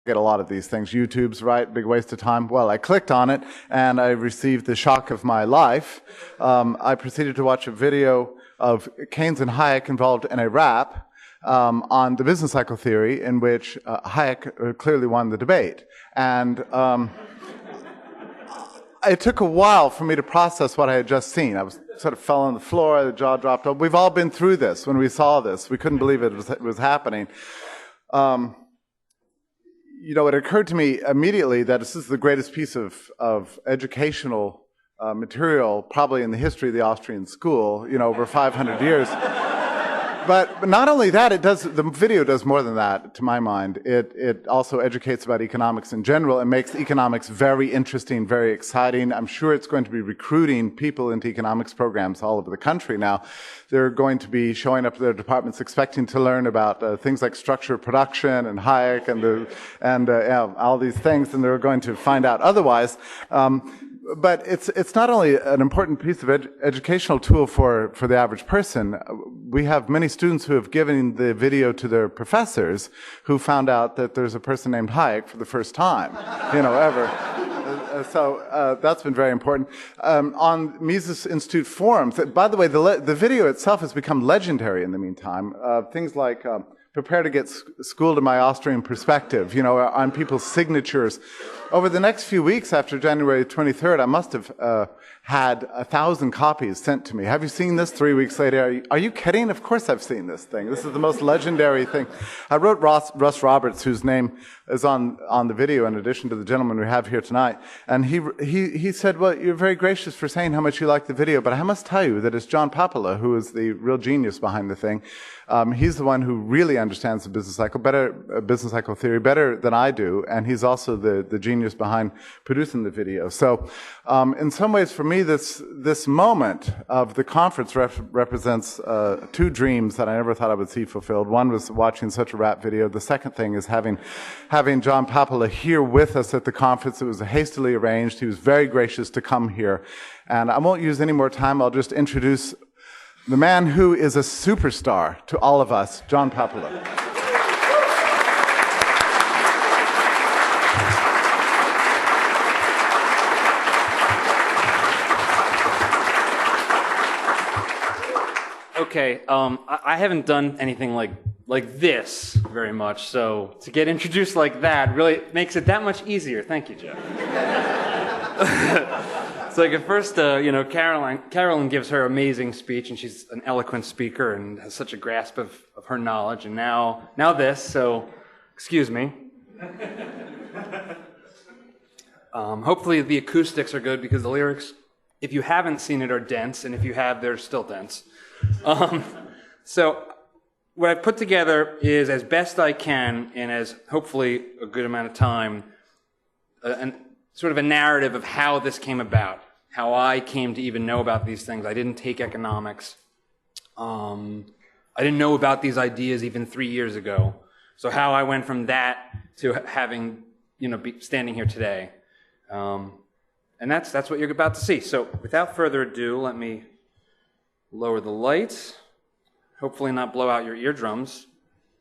get a lot of these things. YouTube's right, big waste of time. Well, I clicked on it and I received the shock of my life. I proceeded to watch a video of Keynes and Hayek involved in a rap on the business cycle theory, in which Hayek clearly won the debate. And it took a while for me to process what I had just seen. I was sort of fell on the floor, the jaw dropped up. We've all been through this when we saw this. We couldn't believe it was happening. You know, it occurred to me immediately that this is the greatest piece of educational material probably in the history of the Austrian school, you know, over 500 years. But not only that, the video does more than that, to my mind. It also educates about economics in general and makes economics very interesting, very exciting. I'm sure it's going to be recruiting people into economics programs all over the country now. They're going to be showing up to their departments expecting to learn about things like structure of production and Hayek and all these things, and they're going to find out otherwise. But it's not only an important piece of educational tool for the average person. We have many students who have given the video to their professors who found out that there's a person named Hayek for the first time, you know, ever. So that's been very important. On Mises Institute forums, by the way, the video itself has become legendary in the meantime. Things like prepare to get schooled in my Austrian perspective, you know, on people's signatures. Over the next few weeks after January 23rd, I must have had 1,000 copies sent to me. Have you seen this 3 weeks later? Are you kidding? Of course I've seen this thing. This is the most legendary thing. I wrote Russ Roberts, whose name is on the video in addition to the gentleman we have here tonight. And he said, well, you're very gracious for saying how much you like the video, but I must tell you that it's John Papola who is the real genius behind the thing. He's the one who really understands the business cycle theory better than I do, and he's also the genius behind producing the video. So, in some ways, for me, this moment of the conference represents two dreams that I never thought I would see fulfilled. One was watching such a rap video. The second thing is having John Papola here with us at the conference. It was hastily arranged. He was very gracious to come here, and I won't use any more time. I'll just introduce the man who is a superstar to all of us, John Papola. Okay, I haven't done anything like this very much, so to get introduced like that really makes it that much easier. Thank you, Jeff. It's like at first, you know, Carolyn gives her amazing speech, and she's an eloquent speaker and has such a grasp of her knowledge, and now this, so excuse me. Hopefully the acoustics are good, because the lyrics, if you haven't seen it, are dense, and if you have, they're still dense. So what I've put together is, as best I can, and as hopefully a good amount of time, sort of a narrative of how this came about, how I came to even know about these things. I didn't take economics. I didn't know about these ideas even 3 years ago. So how I went from that to having, you know, standing here today. And that's what you're about to see. So without further ado, let me lower the lights, hopefully not blow out your eardrums,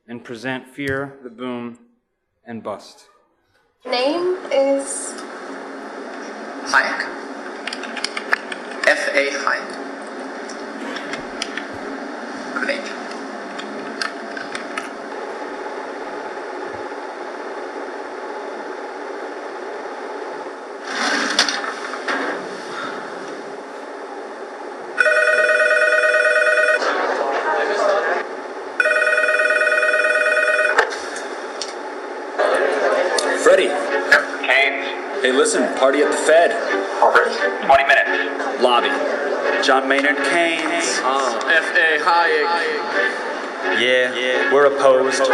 and present Fear, the Boom, and Bust. Name is Hayek. F.A. Hayek. Good age. Freddie. Keynes. Hey, listen, party at the Fed. Over 20 minutes. Lobby. John Maynard Keynes. F.A. Hayek. Yeah, we're opposed.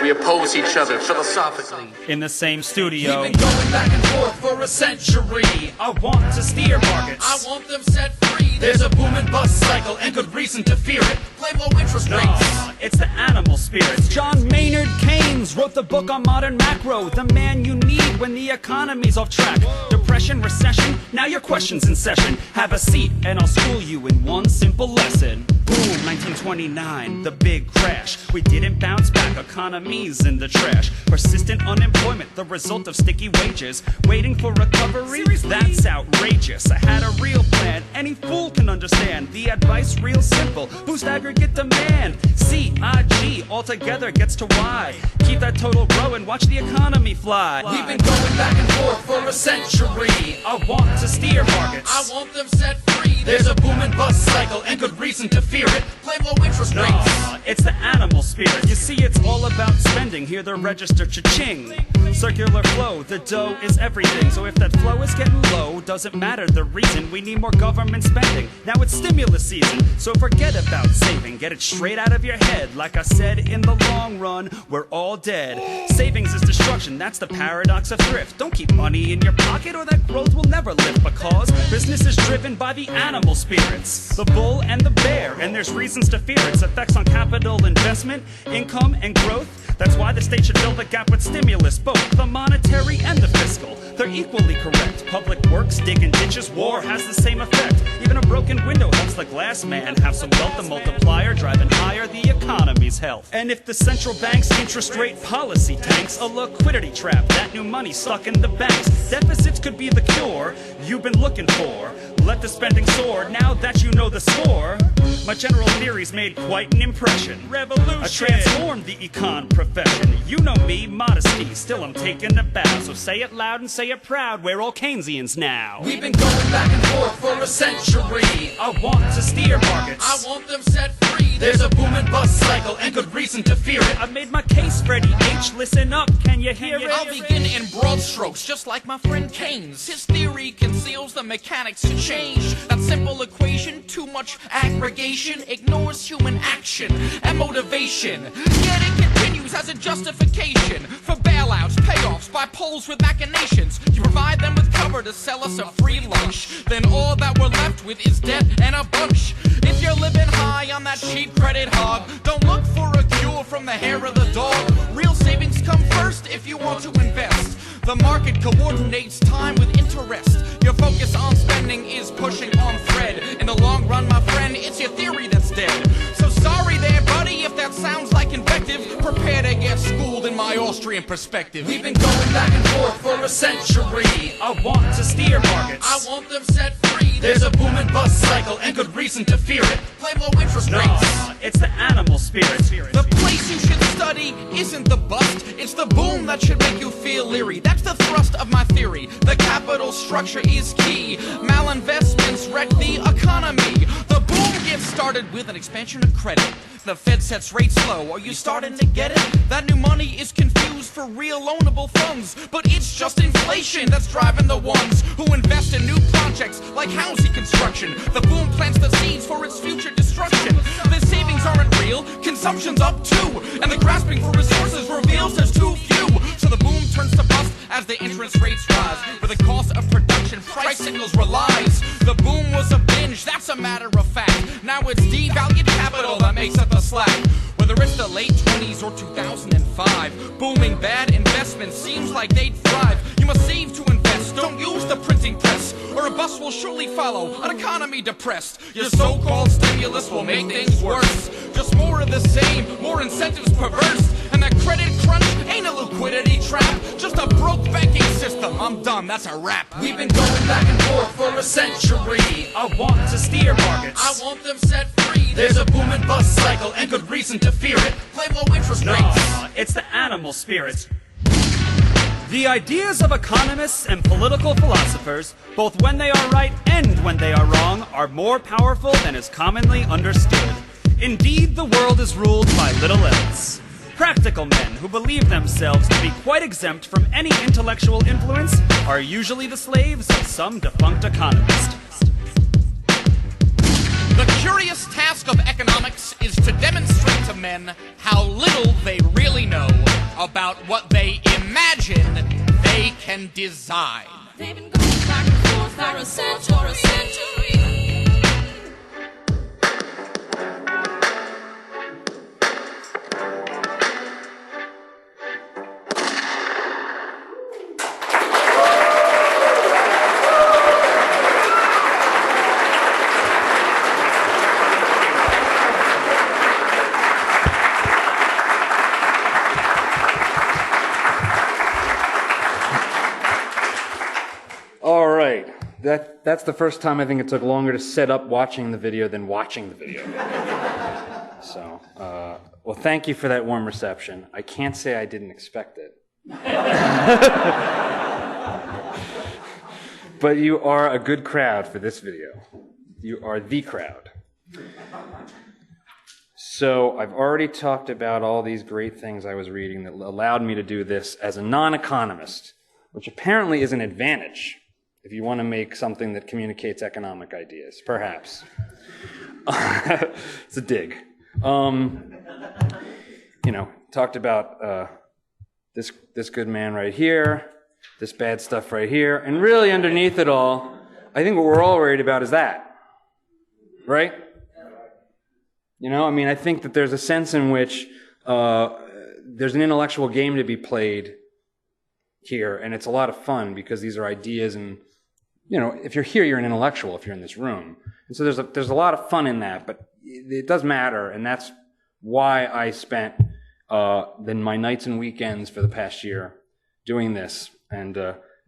We oppose each other philosophically. In the same studio. We've been going back and forth for a century. I want to steer markets. I want them set free. There's a boom and bust cycle and good reason to fear it. Play low interest rates. It's the animal spirits. John Maynard Keynes wrote the book on modern macro. The man you need when the economy's off track. Depression, recession, now your question's in session. Have a seat and I'll school you in one simple lesson. Boom, 1929, the big crash. We didn't bounce back, economy's in the trash. Persistent unemployment, the result of sticky wages. Waiting for recovery? That's outrageous. I had a real plan, any fool can understand. The advice real simple, boost aggregate demand. C-I-G, altogether gets to Y. Keep that total growing, watch the economy fly. We've been going back and forth for a century. I want to steer markets. I want them set free. There's a boom and bust cycle and good reason to fear it. Play low interest rates. No, it's the animal spirit. You see, it's all about spending. Hear the register cha-ching. Circular flow, the dough is everything. So if that flow is getting low, doesn't matter the reason. We need more government spending. Now it's stimulus season, so forget about saving. Get it straight out of your head. Like I said, in the long run, we're all dead. Savings is destruction, that's the paradox of thrift. Don't keep money in your pocket or that growth will never lift. Because business is driven by the animal spirits, the bull and the bear, and there's reasons to fear its effects on capital investment, income, and growth. That's why the state should fill the gap with stimulus, both the monetary and the fiscal. They're equally correct. Public works, digging ditches, war has the same effect. Even a broken window helps the glass man have some wealth, the multiplier driving higher the economy's health. And if the central bank's interest rate policy tanks, a liquidity trap, that new money stuck in the banks. Deficits could be the cure you've been looking for. Let the spending soar, now that you know the score. My general theories made quite an impression. Revolution! I transformed the econ profession. You know me, modesty, still I'm taking a bow. So say it loud and say it proud, we're all Keynesians now. We've been going back and forth for a century. I want to steer markets. I want them set free. There's a boom and bust cycle and good reason to fear it. I've made my case, Freddie H. Listen up, can you hear it? I'll begin in broad strokes, just like my friend Keynes. His theory conceals the mechanics to change. That simple equation, too much aggregation, ignores human action and motivation. Yet it continues as a justification for bailouts, payoffs by poles with machinations. You provide them with cover to sell us a free lunch. Then all that we're left with is debt and a bunch. If you're living high on that cheap credit hog, don't look for a cure from the hair of the dog. Real savings come first if you want to invest. The market coordinates time with interest. Your focus on spending is pushing on thread. In the long run, my friend, it's your theory that's dead. So sorry there, buddy, if that sounds like invective. Prepare to get schooled in my Austrian perspective. We've been going back and forth for a century. I want to steer markets. I want them set free. There's a boom and bust cycle and good reason to fear it. Play low interest rates. No, it's the animal spirit. The place you should study isn't the bust, it's the boom that should make you feel leery. That's the thrust of my theory. The capital structure is key. Malinvestments wreck the economy. The boom gets started with an expansion of credit. The Fed sets rates low. Are you starting to get it? That new money is confused for real loanable funds, but it's just inflation that's driving the ones who invest in new projects like housing construction. The boom plants the seeds for its future destruction. The savings aren't real, consumption's up too, and the grasping for resources reveals there's too few. So the boom turns to bust as the interest rates rise. Where the cost of production price signals relies. The boom was a binge, that's a matter of fact. Now it's devalued capital that makes up the slack. Whether it's the late 20s or 2005, booming bad investments seems like they'd thrive. You must save to invest, don't use the printing press, or a bust will surely follow, an economy depressed. Your so-called stimulus will make things worse. Just more of the same, more incentives perverse. And that credit crunch ain't a liquidity trap, just a broke banking system. I'm done, that's a wrap. We've been going back and forth for a century. I want to steer markets. I want them set free. There's a boom and bust cycle and good reason to fear it. Play low interest rates. No, it's the animal spirit. The ideas of economists and political philosophers, both when they are right and when they are wrong, are more powerful than is commonly understood. Indeed, the world is ruled by little else. Practical men who believe themselves to be quite exempt from any intellectual influence are usually the slaves of some defunct economist. The curious task of economics is to demonstrate to men how little they really know about what they imagine they can design. They've been going back and forth for a century. that's the first time I think it took longer to set up watching the video than watching the video. So, well, thank you for that warm reception. I can't say I didn't expect it. But you are a good crowd for this video. You are the crowd. So I've already talked about all these great things I was reading that allowed me to do this as a non-economist, which apparently is an advantage if you want to make something that communicates economic ideas, perhaps. It's a dig. Talked about this good man right here, this bad stuff right here, and really underneath it all, I think what we're all worried about is that, right? I think that there's a sense in which there's an intellectual game to be played here, and it's a lot of fun because these are ideas, and if you're here, you're an intellectual if you're in this room, and so there's a lot of fun in that, but it does matter, and that's why I spent then my nights and weekends for the past year doing this, and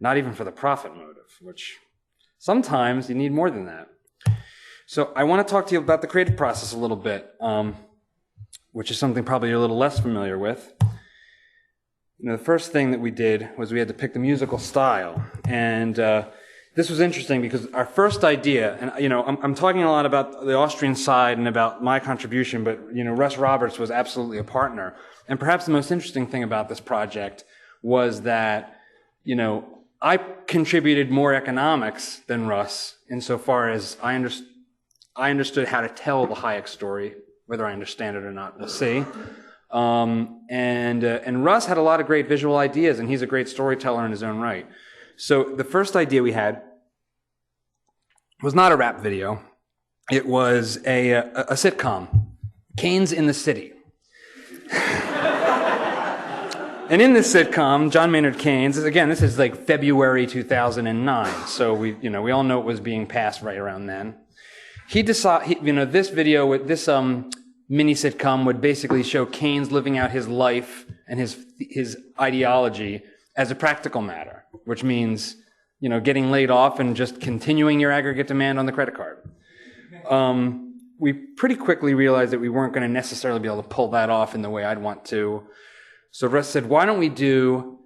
not even for the profit motive, which sometimes you need more than that. So I want to talk to you about the creative process a little bit, which is something probably you're a little less familiar with. The first thing that we did was we had to pick the musical style, and this was interesting because our first idea, and I'm talking a lot about the Austrian side and about my contribution, but Russ Roberts was absolutely a partner. And perhaps the most interesting thing about this project was that I contributed more economics than Russ insofar as I understood how to tell the Hayek story. Whether I understand it or not, we'll see. And Russ had a lot of great visual ideas, and he's a great storyteller in his own right. So the first idea we had was not a rap video. It was a sitcom, Keynes in the City. And in this sitcom, John Maynard Keynes, again, this is like February 2009, so we all know it was being passed right around then. He decided, this video with this mini sitcom would basically show Keynes living out his life and his ideology as a practical matter, which means, getting laid off and just continuing your aggregate demand on the credit card. We pretty quickly realized that we weren't going to necessarily be able to pull that off in the way I'd want to. So Russ said, why don't we do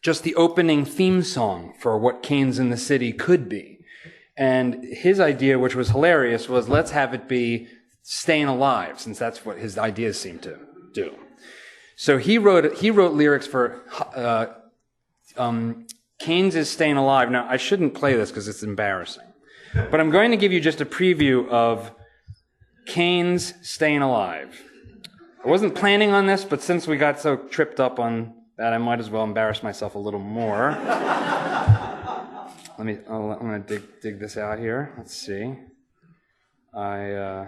just the opening theme song for what Keynes in the City could be? And his idea, which was hilarious, was let's have it be Staying Alive, since that's what his ideas seem to do. So he wrote lyrics for Keynes is Staying Alive. Now, I shouldn't play this because it's embarrassing. But I'm going to give you just a preview of Keynes Staying Alive. I wasn't planning on this, but since we got so tripped up on that, I might as well embarrass myself a little more. I'm going to dig this out here. Let's see. Okay.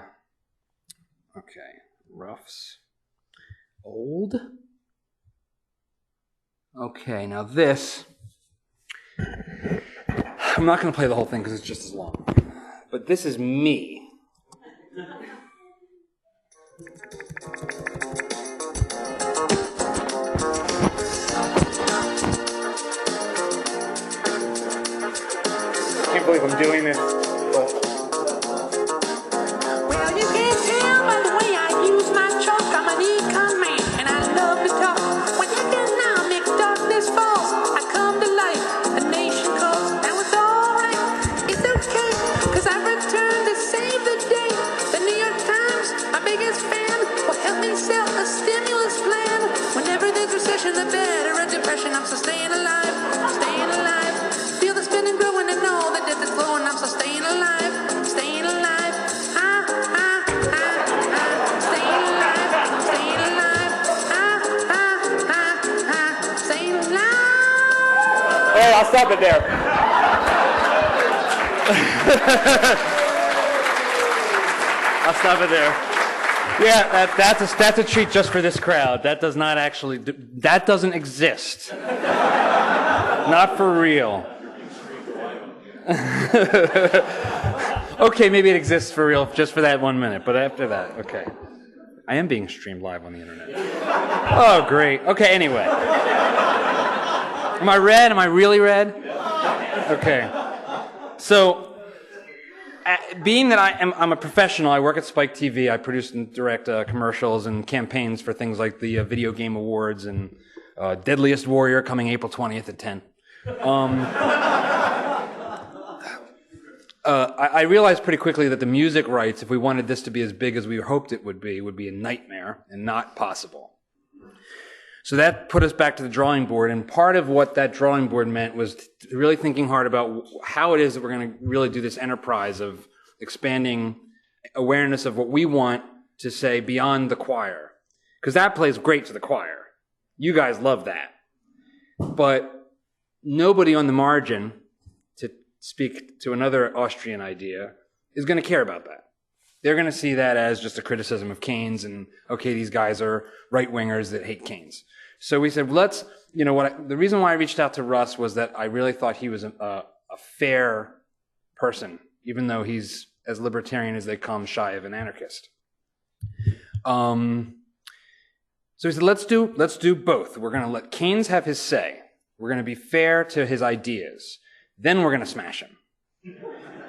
Roughs. Old. Okay, now this. I'm not going to play the whole thing because it's just as long. But this is me. I can't believe I'm doing this. But Well, you can't tell by the way I use my chalk. I'm an econ man, and I love to talk. When economic darkness falls, I come to life. A nation calls. Now it's alright. It's okay, because I return to save the day. The New York Times, my biggest fan, will help me sell a stimulus plan. Whenever there's recession, the better a depression. I'm still staying alive. I'm staying alive. Feel the spinning growing and know that death is flowing. I'm still staying alive. Staying alive. Staying alive. Staying alive. Staying alive. hey, I'll stop it there. I'll stop it there. Yeah, that's a treat just for this crowd. That does not actually, that doesn't exist. Not for real. Okay, maybe it exists for real just for that 1 minute, but after that, okay. I am being streamed live on the internet. Oh, great. Okay, anyway. Am I red? Am I really red? Okay. So, being that I'm a professional, I work at Spike TV. I produce and direct commercials and campaigns for things like the Video Game Awards and Deadliest Warrior coming April 20th at 10. I realized pretty quickly that the music rights, if we wanted this to be as big as we hoped it would be a nightmare and not possible. So that put us back to the drawing board, and part of what that drawing board meant was really thinking hard about how it is that we're going to really do this enterprise of expanding awareness of what we want to say beyond the choir. Because that plays great to the choir. You guys love that. But nobody on the margin, to speak to another Austrian idea, is going to care about that. They're going to see that as just a criticism of Keynes and, okay, these guys are right-wingers that hate Keynes. So we said, the reason why I reached out to Russ was that I really thought he was a fair person, even though he's as libertarian as they come, shy of an anarchist. So we said, let's do both. We're going to let Keynes have his say. We're going to be fair to his ideas. Then we're going to smash him.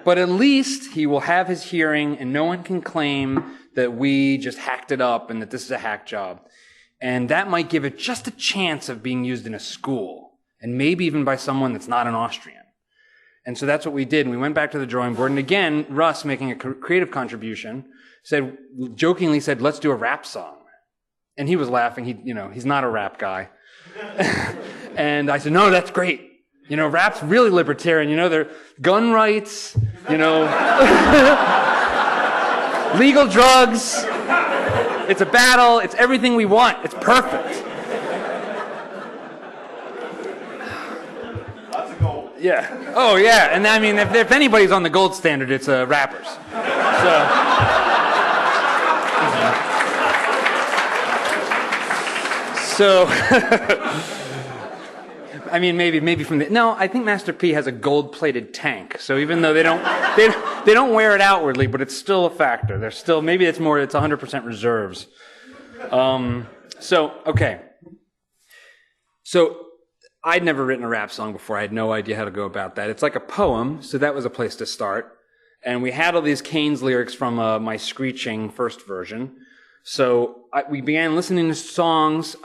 But at least he will have his hearing, and no one can claim that we just hacked it up and that this is a hack job. And that might give it just a chance of being used in a school, and maybe even by someone that's not an Austrian. And so that's what we did. And we went back to the drawing board. And again, Russ, making a creative contribution, jokingly said, let's do a rap song. And he was laughing. He's not a rap guy. And I said, no, that's great. Rap's really libertarian. They're gun rights, legal drugs. It's a battle. It's everything we want. It's perfect. Lots of gold. Yeah. Oh, yeah. And I mean, if anybody's on the gold standard, it's rappers. So I mean, maybe from no, I think Master P has a gold-plated tank. So even though they don't wear it outwardly, but it's still a factor. There's still, maybe it's 100% reserves. Okay. So I'd never written a rap song before. I had no idea how to go about that. It's like a poem, so that was a place to start. And we had all these Keynes lyrics from my screeching first version. So we began listening to songs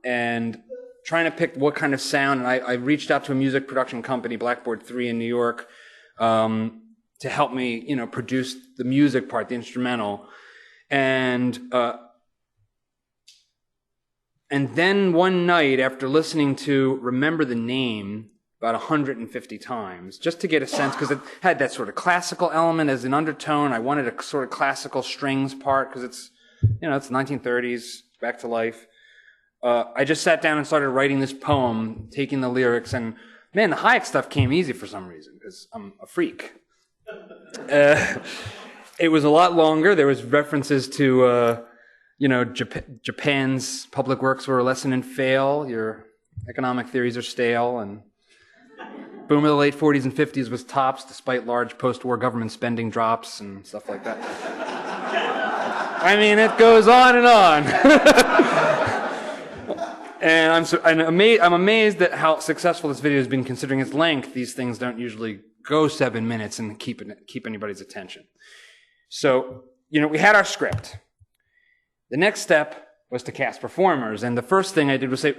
and trying to pick what kind of sound, and I reached out to a music production company, Blackboard 3 in New York, to help me, produce the music part, the instrumental. And then one night, after listening to Remember the Name about 150 times, just to get a sense, because it had that sort of classical element as an undertone. I wanted a sort of classical strings part, because it's, it's 1930s, back to life. I just sat down and started writing this poem, taking the lyrics, and man, the Hayek stuff came easy for some reason, because I'm a freak. It was a lot longer. There was references to, Japan's public works were a lesson in fail. Your economic theories are stale, and boom of the late 40s and 50s was tops, despite large post-war government spending drops and stuff like that. I mean, it goes on and on. And I'm amazed at how successful this video has been, considering its length. These things don't usually go 7 minutes and keep anybody's attention. So, we had our script. The next step was to cast performers, and the first thing I did was say,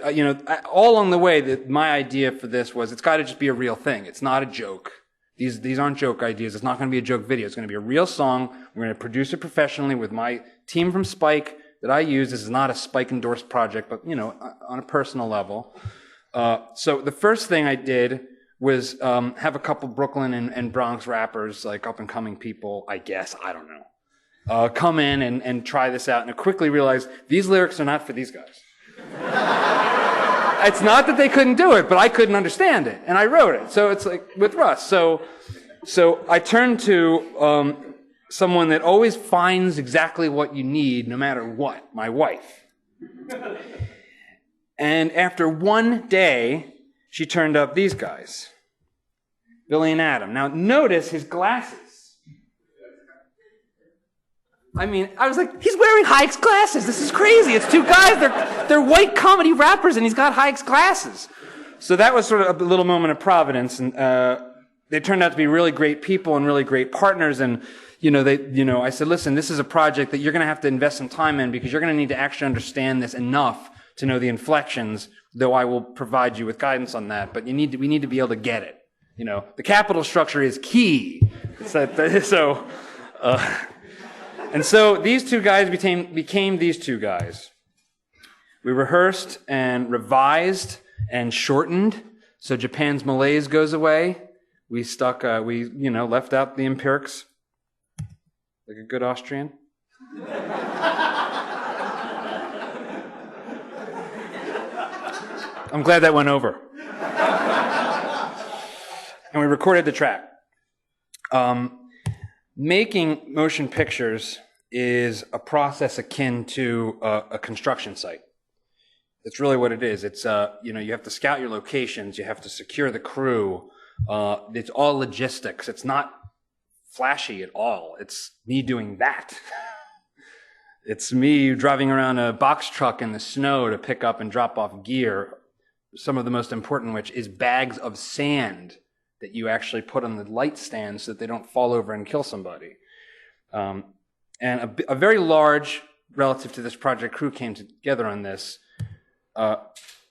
all along the way, my idea for this was it's got to just be a real thing. It's not a joke. These aren't joke ideas. It's not going to be a joke video. It's going to be a real song. We're going to produce it professionally with my team from Spike that I use. This is not a Spike-endorsed project, but, on a personal level. So the first thing I did was have a couple Brooklyn and Bronx rappers, like up-and-coming people, I guess, I don't know, come in and try this out. And I quickly realized these lyrics are not for these guys. It's not that they couldn't do it, but I couldn't understand it, and I wrote it. So it's like with Russ. So I turned to someone that always finds exactly what you need, no matter what, my wife. And after one day, she turned up these guys, Billy and Adam. Now, notice his glasses. I mean, I was like, he's wearing Hayek's glasses. This is crazy. It's two guys. They're white comedy rappers, and he's got Hayek's glasses. So that was sort of a little moment of providence, and they turned out to be really great people and really great partners. And I said, listen, this is a project that you're going to have to invest some time in because you're going to need to actually understand this enough to know the inflections. Though I will provide you with guidance on that, but we need to be able to get it. The capital structure is key. And so these two guys became these two guys. We rehearsed and revised and shortened, so Japan's malaise goes away. We left out the empirics, like a good Austrian. I'm glad that went over. And we recorded the track. Making motion pictures is a process akin to a construction site. That's really what it is. It's, you have to scout your locations. You have to secure the crew. It's all logistics. It's not flashy at all. It's me doing that. It's me driving around a box truck in the snow to pick up and drop off gear. Some of the most important which is bags of sand that you actually put on the light stand so that they don't fall over and kill somebody. And a very large, relative to this project, crew came together on this,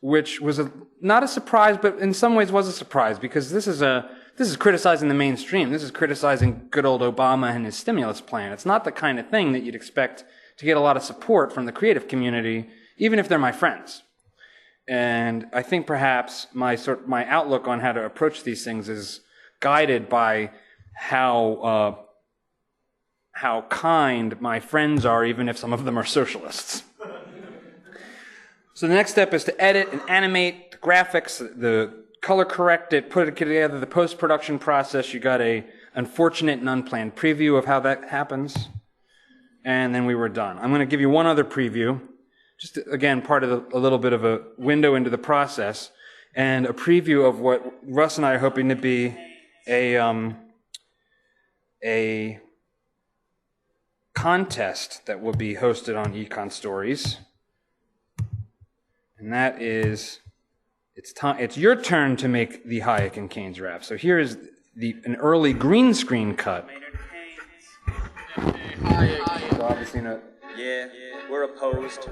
which was not a surprise, but in some ways was a surprise, because this is criticizing the mainstream. This is criticizing good old Obama and his stimulus plan. It's not the kind of thing that you'd expect to get a lot of support from the creative community, even if they're my friends. And I think perhaps my outlook on how to approach these things is guided by how kind my friends are, even if some of them are socialists. So the next step is to edit and animate the graphics, the color correct it, put it together, the post-production process. You got a unfortunate and unplanned preview of how that happens. And then we were done. I'm going to give you one other preview. Just, again, part of a little bit of a window into the process, and a preview of what Russ and I are hoping to be a contest that will be hosted on Econ Stories. And that is, it's your turn to make the Hayek and Keynes rap. So here is an early green screen cut. So obviously not. Yeah, we're opposed.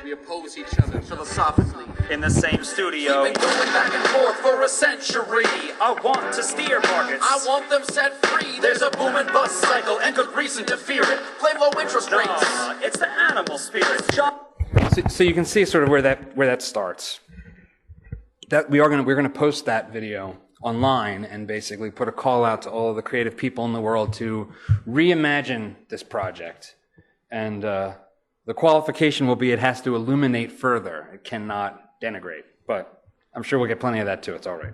We oppose each other philosophically. In the same studio. We've been going back and forth for a century. I want to steer markets. I want them set free. There's a boom and bust cycle and good reason to fear it. Blame low interest rates. It's the animal spirit. So you can see sort of where that starts. That we're going to post that video online and basically put a call out to all of the creative people in the world to reimagine this project. And the qualification will be it has to illuminate further. It cannot denigrate. But I'm sure we'll get plenty of that too. It's all right.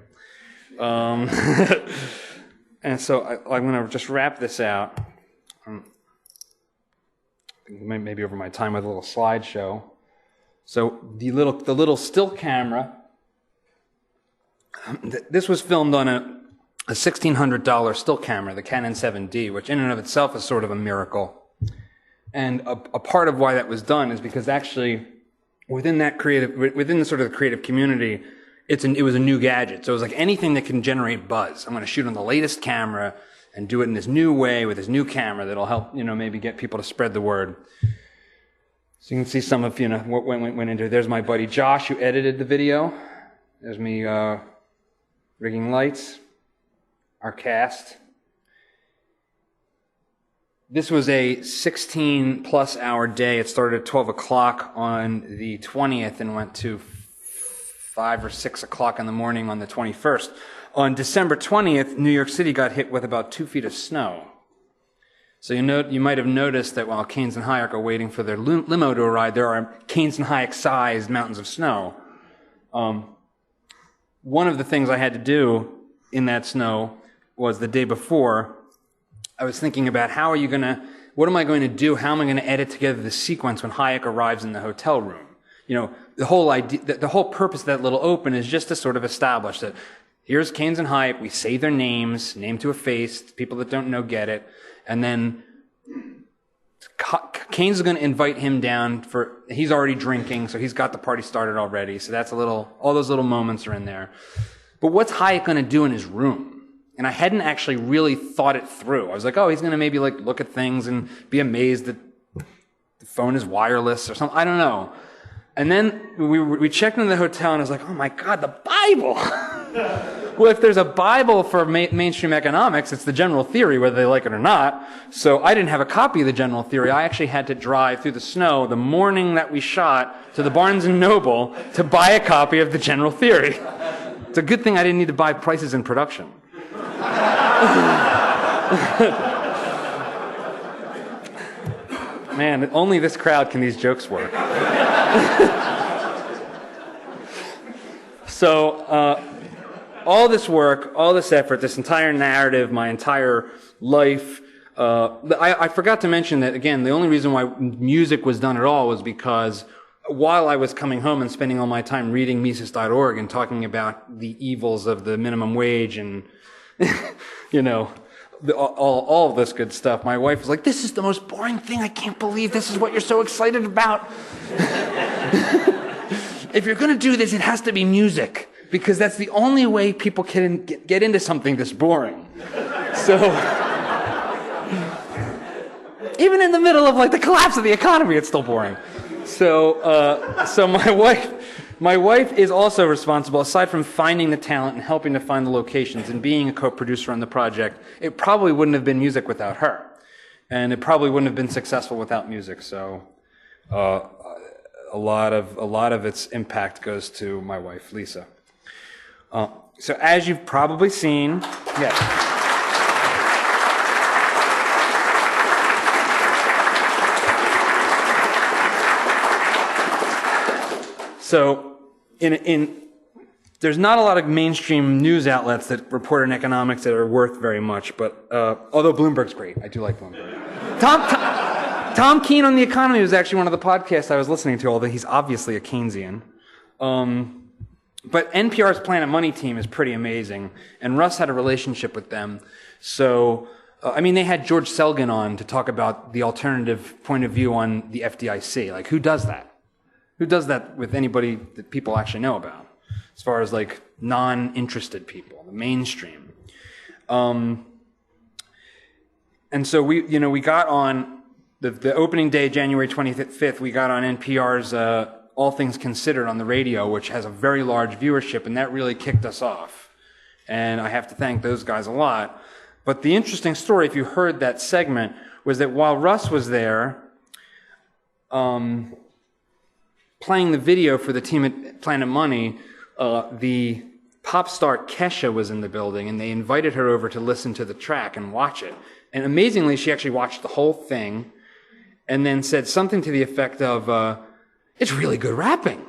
And so I'm going to just wrap this out. Maybe over my time with a little slideshow. So the little still camera. This was filmed on a $1,600 still camera, the Canon 7D, which in and of itself is sort of a miracle. And a part of why that was done is because actually within the sort of the creative community, it was a new gadget. So it was like anything that can generate buzz. I'm going to shoot on the latest camera and do it in this new way with this new camera that'll help, maybe get people to spread the word. So you can see some of, what went into it. There's my buddy Josh who edited the video. There's me rigging lights, our cast. This was a 16-plus hour day. It started at 12 o'clock on the 20th and went to 5 or 6 o'clock in the morning on the 21st. On December 20th, New York City got hit with about 2 feet of snow. So you might have noticed that while Keynes and Hayek are waiting for their limo to arrive, there are Keynes and Hayek-sized mountains of snow. One of the things I had to do in that snow was the day before, I was thinking about what am I going to do? How am I going to edit together the sequence when Hayek arrives in the hotel room? The whole idea, the whole purpose of that little open is just to sort of establish that here's Keynes and Hayek. We say their names, name to a face. People that don't know get it. And then Keynes is going to invite him down he's already drinking, so he's got the party started already. So that's all those little moments are in there. But what's Hayek going to do in his room? And I hadn't actually really thought it through. I was like, oh, he's going to maybe like look at things and be amazed that the phone is wireless or something. I don't know. And then we checked into the hotel and I was like, oh my God, the Bible. Well, if there's a Bible for mainstream economics, it's the general theory, whether they like it or not. So I didn't have a copy of the general theory. I actually had to drive through the snow the morning that we shot to the Barnes & Noble to buy a copy of the general theory. It's a good thing I didn't need to buy Prices in Production. Man, only this crowd can these jokes work. So, all this work, all this effort, this entire narrative, my entire life, I forgot to mention that, again, the only reason why music was done at all was because while I was coming home and spending all my time reading Mises.org and talking about the evils of the minimum wage and, you know, all of this good stuff, my wife was like, this is the most boring thing. I can't believe this is what you're so excited about. If you're going to do this, it has to be music, because that's the only way people can get into something this boring. So, even in the middle of like the collapse of the economy, it's still boring. So my wife is also responsible, aside from finding the talent and helping to find the locations and being a co-producer on the project. It probably wouldn't have been music without her, and it probably wouldn't have been successful without music. So, a lot of its impact goes to my wife, Lisa. So as you've probably seen, yes. So, there's not a lot of mainstream news outlets that report on economics that are worth very much, but, although Bloomberg's great. I do like Bloomberg. Tom Keene on The Economy was actually one of the podcasts I was listening to, although he's obviously a Keynesian. But NPR's Planet Money team is pretty amazing, and Russ had a relationship with them. So, they had George Selgin on to talk about the alternative point of view on the FDIC. Like, who does that? Who does that with anybody that people actually know about, as far as like non-interested people, the mainstream? And so we got on the opening day, January 25th, we got on NPR's All Things Considered on the radio, which has a very large viewership, and that really kicked us off. And I have to thank those guys a lot. But the interesting story, if you heard that segment, was that while Russ was there, playing the video for the team at Planet Money, the pop star Kesha was in the building, and they invited her over to listen to the track and watch it. And amazingly, she actually watched the whole thing and then said something to the effect of, it's really good rapping.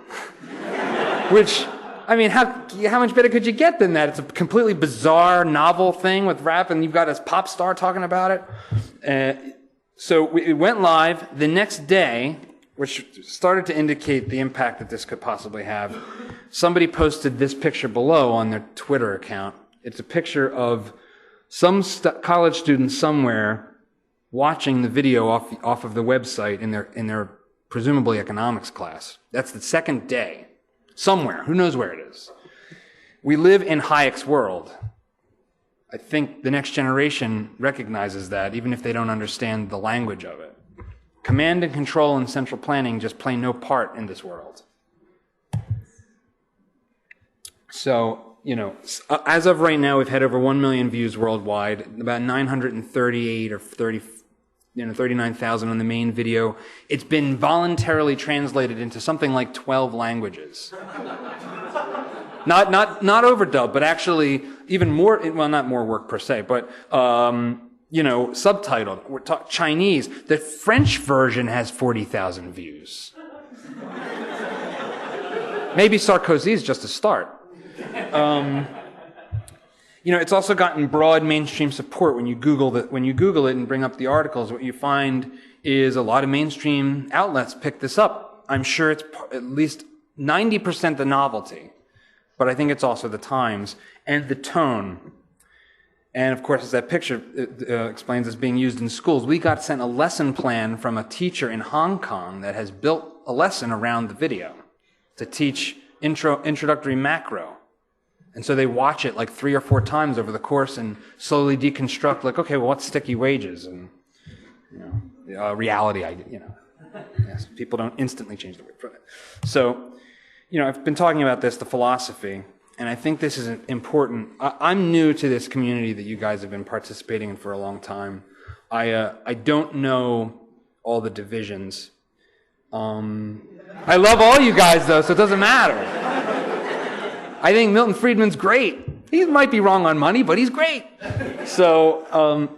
Which, how much better could you get than that? It's a completely bizarre, novel thing with rap, and you've got a pop star talking about it. So it went live the next day, which started to indicate the impact that this could possibly have. Somebody posted this picture below on their Twitter account. It's a picture of some college student somewhere watching the video off of the website in their presumably economics class. That's the second day. Somewhere. Who knows where it is? We live in Hayek's world. I think the next generation recognizes that, even if they don't understand the language of it. Command and control and central planning just play no part in this world. So, as of right now, we've had over 1 million views worldwide, about 938 or 39,000 on the main video. It's been voluntarily translated into something like 12 languages. Not overdubbed, but actually even more, well, not more work per se, but, subtitled. We're Chinese. The French version has 40,000 views. Maybe Sarkozy is just a start. It's also gotten broad mainstream support. When you Google it and bring up the articles, what you find is a lot of mainstream outlets pick this up. I'm sure it's at least 90% the novelty, but I think it's also the times and the tone. And of course, as that picture explains, it's being used in schools. We got sent a lesson plan from a teacher in Hong Kong that has built a lesson around the video to teach introductory macro. And so they watch it like 3 or 4 times over the course and slowly deconstruct, like, okay, well, what's sticky wages? And, reality, yes, people don't instantly change the way from it. So, I've been talking about this, the philosophy, and I think this is important. I'm new to this community that you guys have been participating in for a long time. I don't know all the divisions. I love all you guys, though, so it doesn't matter. I think Milton Friedman's great. He might be wrong on money, but he's great. So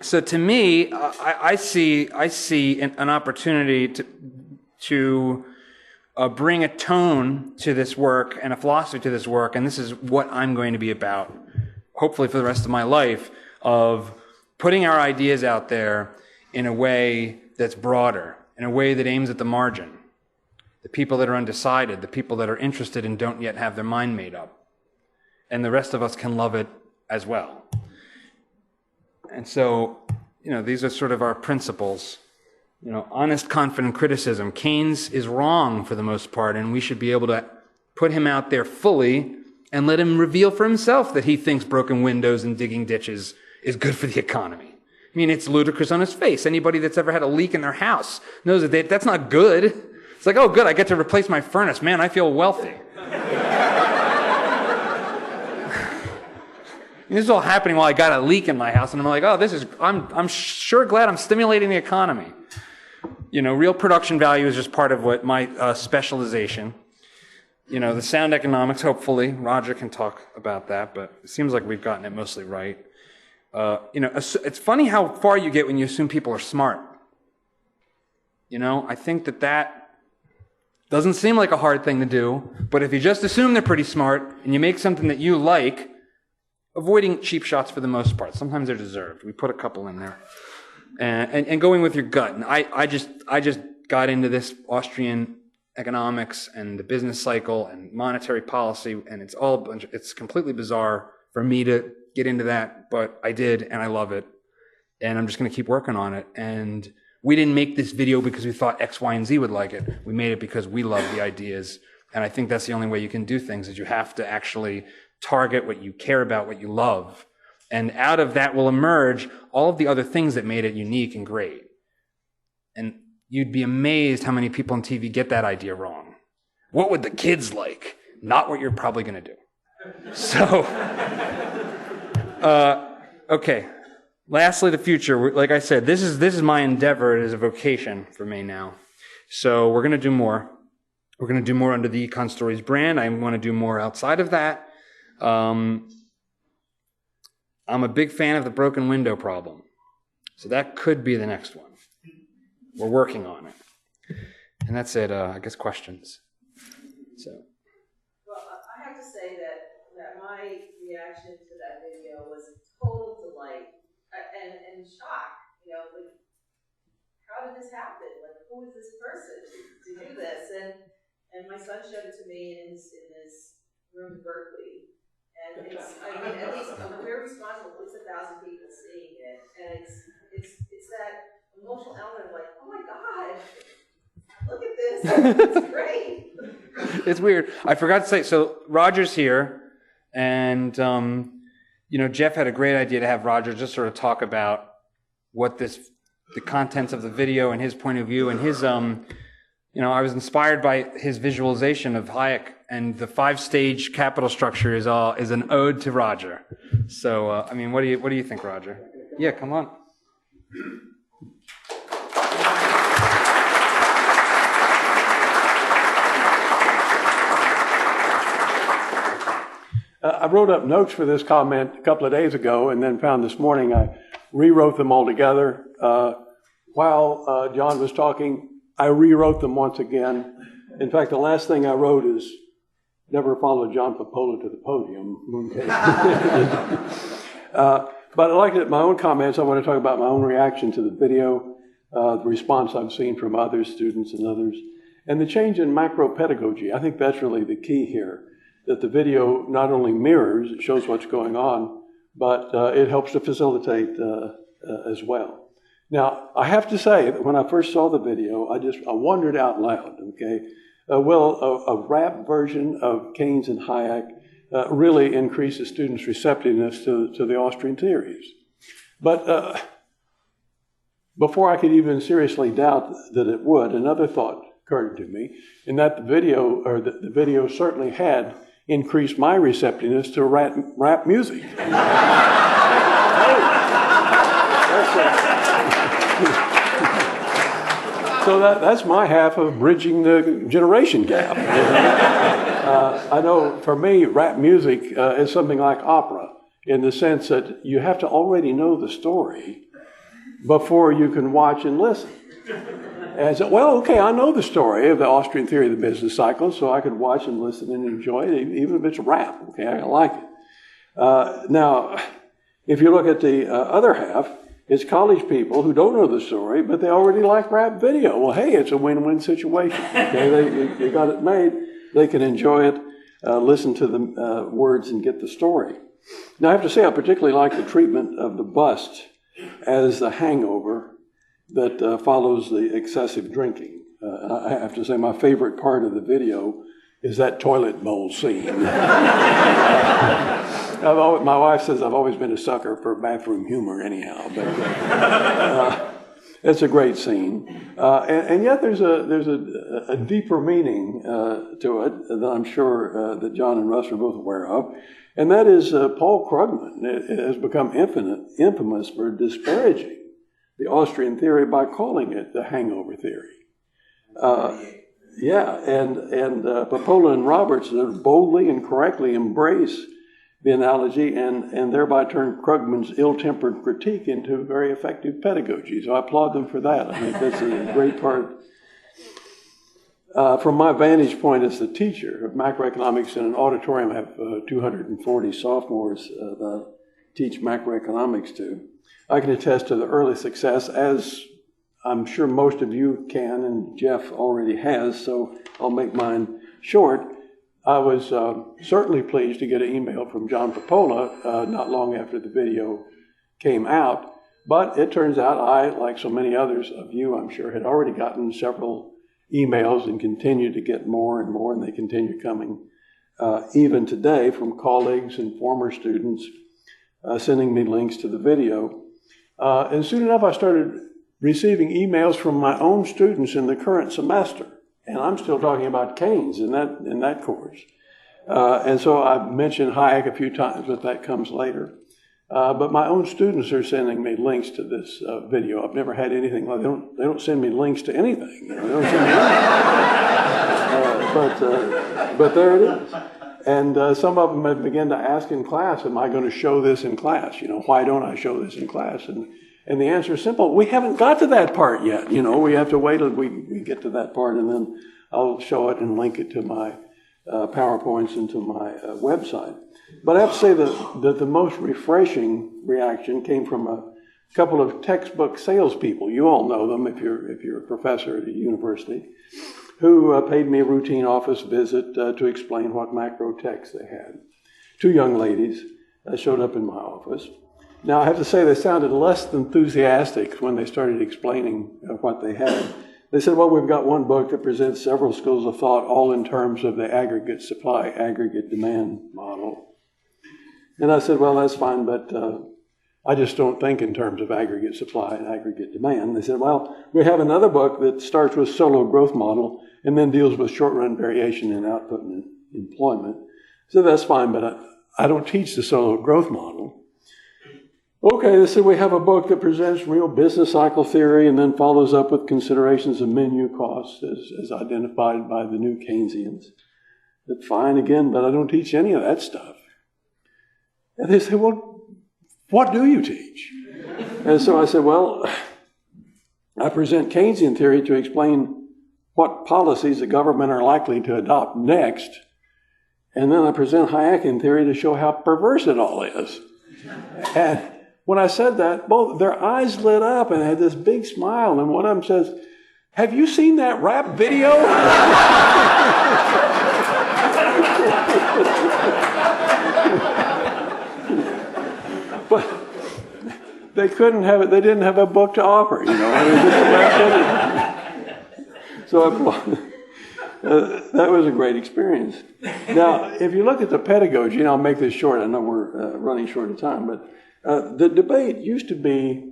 to me, I see an opportunity to bring a tone to this work and a philosophy to this work, and this is what I'm going to be about, hopefully for the rest of my life, of putting our ideas out there in a way that's broader, in a way that aims at the margin. The people that are undecided, the people that are interested and don't yet have their mind made up. And the rest of us can love it as well. And so, these are sort of our principles. Honest, confident criticism. Keynes is wrong for the most part, and we should be able to put him out there fully and let him reveal for himself that he thinks broken windows and digging ditches is good for the economy. I mean, it's ludicrous on his face. Anybody that's ever had a leak in their house knows that that's not good. It's like, oh, good, I get to replace my furnace. Man, I feel wealthy. This is all happening while I got a leak in my house, and I'm like, oh, I'm sure glad I'm stimulating the economy. Real production value is just part of what my specialization. The sound economics, hopefully, Roger can talk about that, but it seems like we've gotten it mostly right. It's funny how far you get when you assume people are smart. I think that doesn't seem like a hard thing to do, but if you just assume they're pretty smart and you make something that you like, avoiding cheap shots for the most part. Sometimes they're deserved. We put a couple in there. And going with your gut. And I just got into this Austrian economics and the business cycle and monetary policy, and it's completely bizarre for me to get into that, but I did, and I love it. And I'm just going to keep working on it. And we didn't make this video because we thought X, Y, and Z would like it. We made it because we love the ideas. And I think that's the only way you can do things, is you have to actually target what you care about, what you love. And out of that will emerge all of the other things that made it unique and great. And you'd be amazed how many people on TV get that idea wrong. What would the kids like? Not what you're probably going to do. So, okay. Lastly, the future. Like I said, this is my endeavor. It is a vocation for me now. So we're going to do more. We're going to do more under the Econ Stories brand. I want to do more outside of that. I'm a big fan of the broken window problem. So that could be the next one. We're working on it. And that's it. I guess questions. So. Well, I have to say that my reaction to that video was total delight and shock. Like, how did this happen? Like, who is this person to do this? And my son showed it to me in his room in Berkeley. And at least we're responsible for at least 1,000 people seeing it. And it's that emotional element of like, oh my God, look at this. It's great. It's weird. I forgot to say, so Roger's here, and Jeff had a great idea to have Roger just sort of talk about what the contents of the video and his point of view and his I was inspired by his visualization of Hayek, and the 5-stage capital structure is an ode to Roger. So what do you think, Roger? Yeah, come on. I wrote up notes for this comment a couple of days ago, and then found this morning I rewrote them all together. While John was talking, I rewrote them once again. In fact, the last thing I wrote is, never follow John Papola to the podium. Okay. But like my own comments, I want to talk about my own reaction to the video, the response I've seen from other students and others, and the change in macro-pedagogy. I think that's really the key here, that the video not only mirrors, it shows what's going on, but it helps to facilitate as well. Now, I have to say that when I first saw the video, I wondered out loud, okay? A rap version of Keynes and Hayek really increases students' receptiveness to the Austrian theories. But before I could even seriously doubt that it would, another thought occurred to me, in that the video certainly had increased my receptiveness to rap music. So that's my half of bridging the generation gap. I know for me, rap music is something like opera, in the sense that you have to already know the story before you can watch and listen. And so, well, okay, I know the story of the Austrian theory of the business cycle, so I could watch and listen and enjoy it, even if it's rap. Okay, I like it. Now, if you look at the other half, it's college people who don't know the story, but they already like rap video. Well, hey, it's a win-win situation. Okay, they got it made. They can enjoy it, listen to the words, and get the story. Now, I have to say, I particularly like the treatment of the bust as the hangover that follows the excessive drinking. I have to say, my favorite part of the video is that toilet bowl scene. My wife says I've always been a sucker for bathroom humor anyhow, but it's a great scene. And yet there's a deeper meaning to it that I'm sure that John and Russ are both aware of, and that is Paul Krugman has become infamous for disparaging the Austrian theory by calling it the hangover theory. And Papola and Roberts boldly and correctly embrace the analogy and thereby turn Krugman's ill-tempered critique into very effective pedagogy. So I applaud them for that. I think that's a great part. From my vantage point as the teacher of macroeconomics in an auditorium, I have 240 sophomores that I teach macroeconomics to. I can attest to the early success, as I'm sure most of you can, and Jeff already has, so I'll make mine short. I was certainly pleased to get an email from John Papola not long after the video came out, but it turns out I, like so many others of you, I'm sure, had already gotten several emails and continue to get more and more, and they continue coming even today from colleagues and former students sending me links to the video. And soon enough, I started receiving emails from my own students in the current semester. And I'm still talking about Keynes in that course. And so I've mentioned Hayek a few times, but that comes later. But my own students are sending me links to this video. I've never had anything like that. They don't send me links to anything. They don't send me anything. But there it is. And some of them have begun to ask in class, am I going to show this in class? Why don't I show this in class? And the answer is simple. We haven't got to that part yet. We have to wait till we get to that part, and then I'll show it and link it to my PowerPoints and to my website. But I have to say that the most refreshing reaction came from a couple of textbook salespeople. You all know them if you're a professor at a university, who paid me a routine office visit to explain what macro text they had. Two young ladies showed up in my office. Now, I have to say they sounded less enthusiastic when they started explaining what they had. They said, well, we've got one book that presents several schools of thought, all in terms of the aggregate supply, aggregate demand model. And I said, well, that's fine, but I just don't think in terms of aggregate supply and aggregate demand. They said, well, we have another book that starts with solo growth model and then deals with short-run variation in output and employment. So that's fine, but I don't teach the solo growth model. Okay, they said we have a book that presents real business cycle theory and then follows up with considerations of menu costs as identified by the new Keynesians. That's fine again, but I don't teach any of that stuff. And they said, well, what do you teach? And so I said, well, I present Keynesian theory to explain what policies the government are likely to adopt next. And then I present Hayekian theory to show how perverse it all is. And when I said that, both their eyes lit up and had this big smile. And one of them says, have you seen that rap video? they couldn't have it. They didn't have a book to offer. You know, I mean, so that was a great experience. Now, if you look at the pedagogy, and I'll make this short. I know we're running short of time, but the debate used to be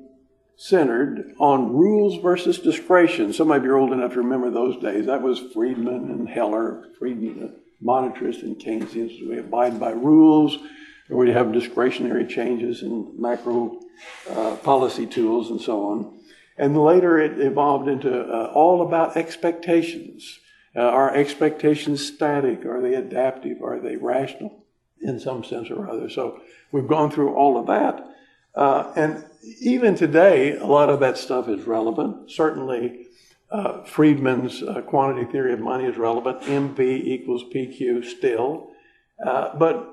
centered on rules versus discretion. Some of you are old enough to remember those days. That was Friedman and Heller, Friedman, monetarists and Keynesians. We abide by rules, or we have discretionary changes in macro policy tools and so on. And later it evolved into all about expectations. Are expectations static? Are they adaptive? Are they rational in some sense or other? So we've gone through all of that. And even today, a lot of that stuff is relevant. Certainly, Friedman's quantity theory of money is relevant. MP equals PQ still. But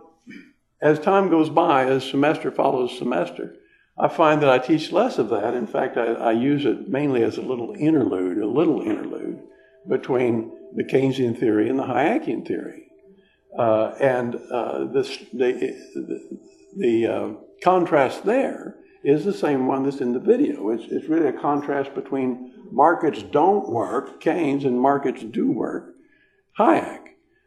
as time goes by, as semester follows semester, I find that I teach less of that. In fact, I use it mainly as a little interlude between the Keynesian theory and the Hayekian theory. The contrast there is the same one that's in the video. It's really a contrast between markets don't work, Keynes, and markets do work, Hayek.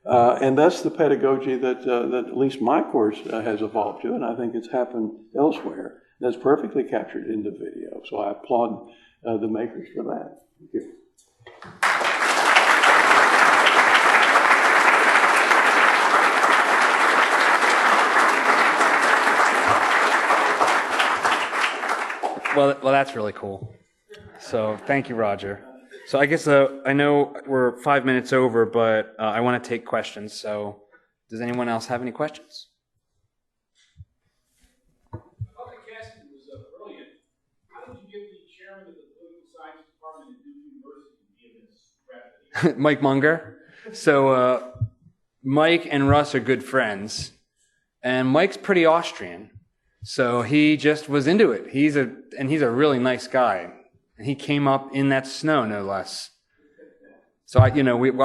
And that's the pedagogy that at least my course has evolved to, and I think it's happened elsewhere. That's perfectly captured in the video. So I applaud the makers for that. Thank you. Well, that's really cool. So thank you, Roger. So I guess I know we're 5 minutes over, but I want to take questions. So does anyone else have any questions? Public casting was brilliant. How did you get the chairman of the political science department at Duke University to be in this rep? Mike Menger. So Mike and Russ are good friends, and Mike's pretty Austrian. So he just was into it. He's a really nice guy. And he came up in that snow, no less. So I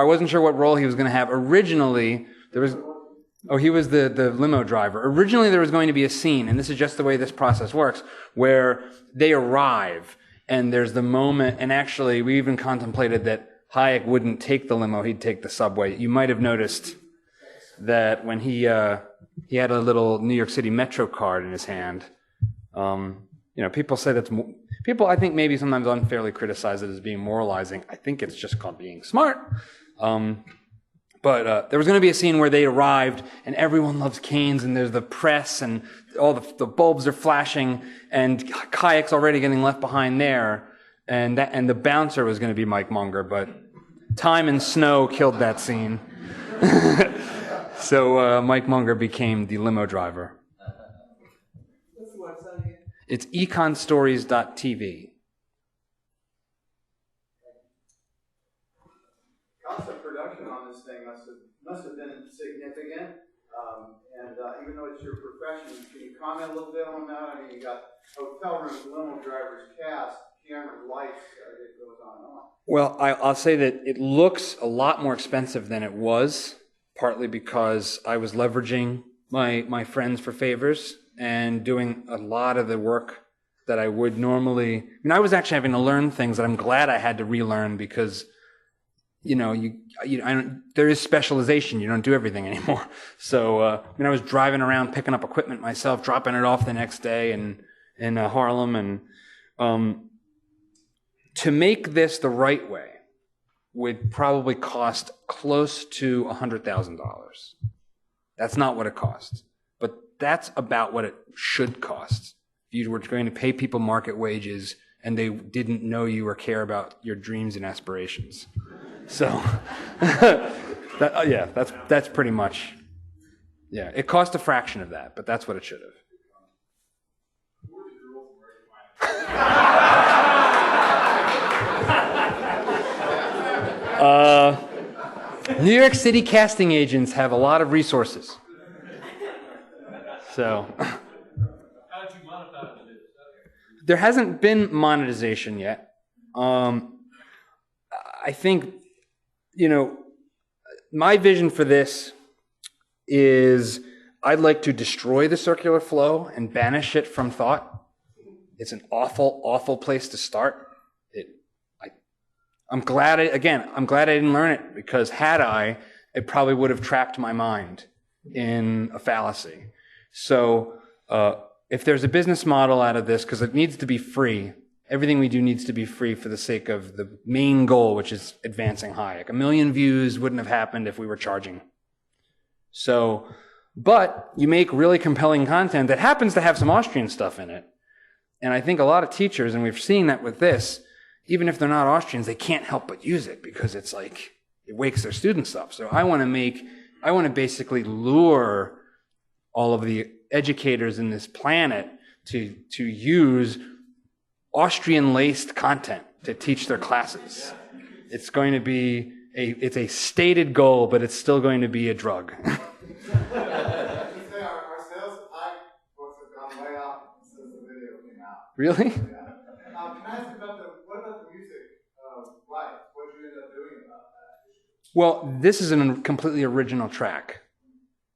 wasn't sure what role he was going to have. Originally, he was the limo driver. Originally, there was going to be a scene, and this is just the way this process works, where they arrive, and there's the moment, and actually, we even contemplated that Hayek wouldn't take the limo, he'd take the subway. You might have noticed that when he had a little New York City Metro card in his hand. People say people I think maybe sometimes unfairly criticize it as being moralizing. I think it's just called being smart. But there was going to be a scene where they arrived and everyone loves Keynes and there's the press and all the bulbs are flashing and Hayek's already getting left behind there. And the bouncer was going to be Mike Menger, but time and snow killed that scene. So Mike Menger became the limo driver. What's the website again? It's econstories.tv. Cost of production on this thing must have been significant. Even though it's your profession, can you comment a little bit on that? I mean, you got hotel rooms, limo drivers, cast, cameras, lights, it goes on and on. Well, I'll say that it looks a lot more expensive than it was, partly because I was leveraging my friends for favors and doing a lot of the work that I would normally. I was actually having to learn things that I'm glad I had to relearn because, there is specialization. You don't do everything anymore. So, I was driving around picking up equipment myself, dropping it off the next day in Harlem, and to make this the right way would probably cost close to $100,000. That's not what it costs, but that's about what it should cost. If you were going to pay people market wages and they didn't know you or care about your dreams and aspirations. So, that's pretty much, it cost a fraction of that, but that's what it should have. New York City casting agents have a lot of resources. So, How did you monetize it? There hasn't been monetization yet. I think, my vision for this is I'd like to destroy the circular flow and banish it from thought. It's an awful, awful place to start. I'm glad I didn't learn it, because had I, it probably would have trapped my mind in a fallacy. So if there's a business model out of this, because it needs to be free, everything we do needs to be free for the sake of the main goal, which is advancing Hayek. 1 million views wouldn't have happened if we were charging. So, but you make really compelling content that happens to have some Austrian stuff in it. And I think a lot of teachers, and we've seen that with this, even if they're not Austrians, they can't help but use it because it's like, it wakes their students up. So I want to basically lure all of the educators in this planet to use Austrian-laced content to teach their classes. It's going to be it's a stated goal, but it's still going to be a drug. Our sales of Hayek books have gone way up since the video came out. Really? Yeah. Can I ask about what about the music rights? What did you end up doing about that? Well, this is a completely original track.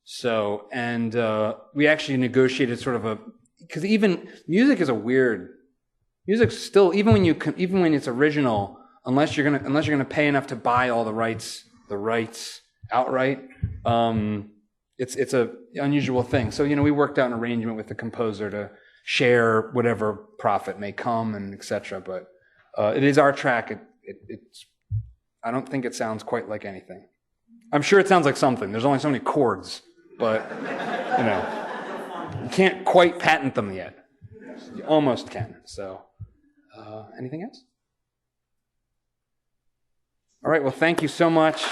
So, and we actually negotiated sort of because even music is a weird. Music's still, even when it's original, unless you're gonna pay enough to buy all the rights outright, it's a unusual thing. So we worked out an arrangement with the composer to share whatever profit may come and etc. But it is our track. It's I don't think it sounds quite like anything. I'm sure it sounds like something. There's only so many chords, but you can't quite patent them yet. You almost can. So. Anything else? All right, well, thank you so much.